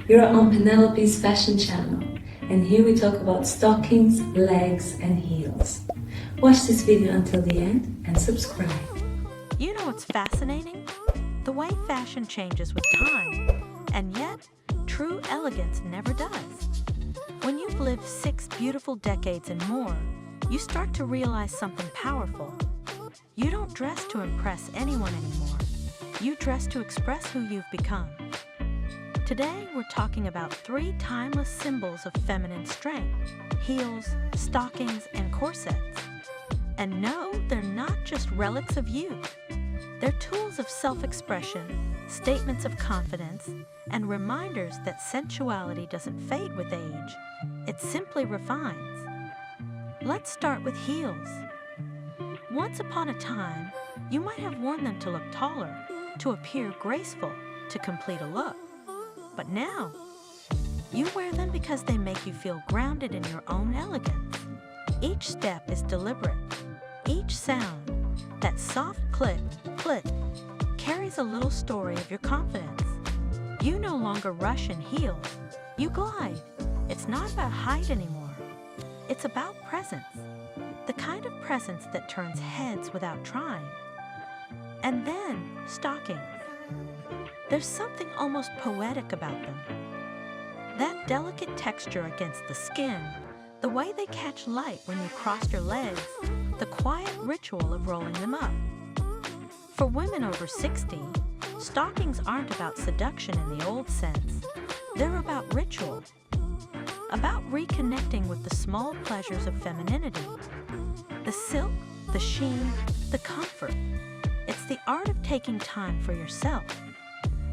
You're on Penelope's fashion channel, and here we talk about stockings, legs, and heels. Watch this video until the end and subscribe. You know what's fascinating? The way fashion changes with time, and yet true elegance never does. When you've lived 6 beautiful decades and more, you start to realize something powerful. You don't dress to impress anyone anymore. You dress to express who you've become. Today, we're talking about 3 timeless symbols of feminine strength: heels, stockings, and corsets. And no, they're not just relics of youth. They're tools of self-expression, statements of confidence, and reminders that sensuality doesn't fade with age. It simply refines. Let's start with heels. Once upon a time, you might have worn them to look taller, to appear graceful, to complete a look. But now, you wear them because they make you feel grounded in your own elegance. Each step is deliberate. Each sound, that soft click, click, carries a little story of your confidence. You no longer rush in heels. You glide. It's not about height anymore. It's about presence. The kind of presence that turns heads without trying. And then, stockings. There's something almost poetic about them. That delicate texture against the skin, the way they catch light when you cross your legs, the quiet ritual of rolling them up. For women over 60, stockings aren't about seduction in the old sense. They're about ritual, about reconnecting with the small pleasures of femininity. The silk, the sheen, the comfort. It's the art of taking time for yourself,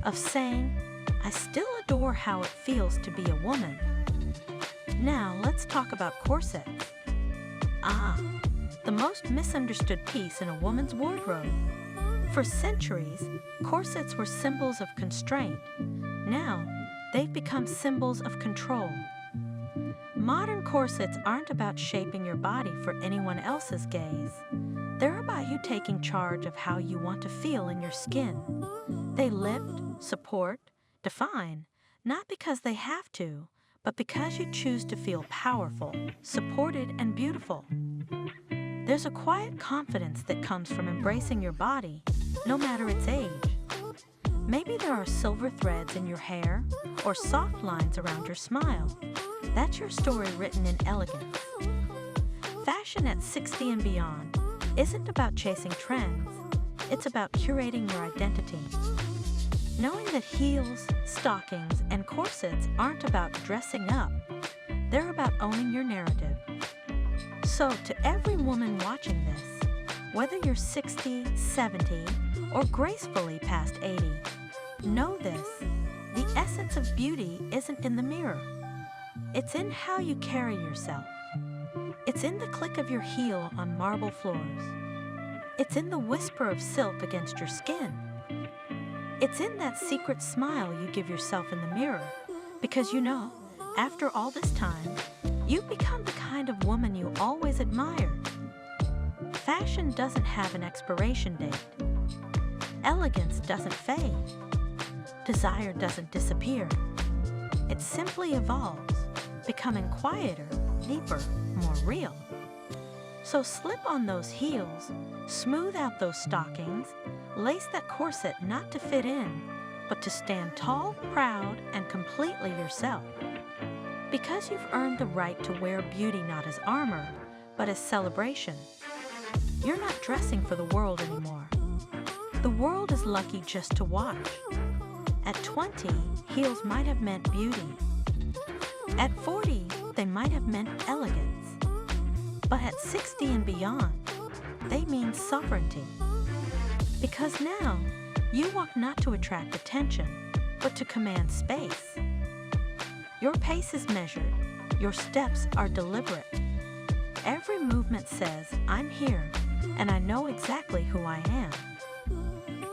of saying, I still adore how it feels to be a woman. Now let's talk about corsets. The most misunderstood piece in a woman's wardrobe. For centuries, corsets were symbols of constraint. Now, they've become symbols of control. Modern corsets aren't about shaping your body for anyone else's gaze. They're about you taking charge of how you want to feel in your skin. They lift, support, define, not because they have to, but because you choose to feel powerful, supported, and beautiful. There's a quiet confidence that comes from embracing your body, no matter its age. Maybe there are silver threads in your hair or soft lines around your smile. That's your story written in elegance. Fashion at 60 and beyond isn't about chasing trends. It's about curating your identity. Knowing that heels, stockings, and corsets aren't about dressing up. They're about owning your narrative. So to every woman watching this, whether you're 60, 70, or gracefully past 80, know this: the essence of beauty isn't in the mirror. It's in how you carry yourself. It's in the click of your heel on marble floors. It's in the whisper of silk against your skin. It's in that secret smile you give yourself in the mirror, because you know, after all this time, you've become the kind of woman you always admired. Fashion doesn't have an expiration date. Elegance doesn't fade. Desire doesn't disappear. It simply evolves, becoming quieter, deeper, more real. So slip on those heels, smooth out those stockings, lace that corset not to fit in, but to stand tall, proud, and completely yourself. Because you've earned the right to wear beauty not as armor, but as celebration. You're not dressing for the world anymore. The world is lucky just to watch. At 20, heels might have meant beauty. At 40, they might have meant elegance. But at 60 and beyond, they mean sovereignty. Because now, you walk not to attract attention, but to command space. Your pace is measured. Your steps are deliberate. Every movement says, I'm here, and I know exactly who I am.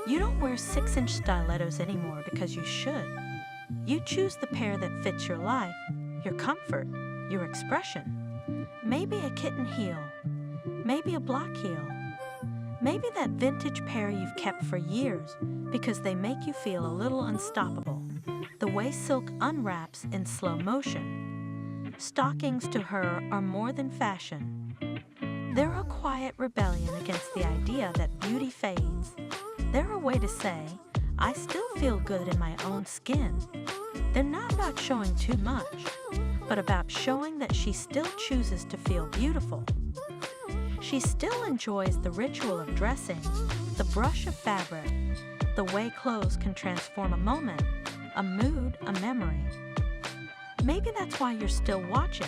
You don't wear 6-inch stilettos anymore because you should. You choose the pair that fits your life, your comfort, your expression. Maybe a kitten heel, maybe a block heel, maybe that vintage pair you've kept for years because they make you feel a little unstoppable. the way silk unwraps in slow motion. Stockings to her are more than fashion. They're a quiet rebellion against the idea that beauty fades. They're a way to say, I still feel good in my own skin. They're not about showing too much, but about showing that she still chooses to feel beautiful. She still enjoys the ritual of dressing, the brush of fabric, the way clothes can transform a moment, a mood, a memory. Maybe that's why you're still watching.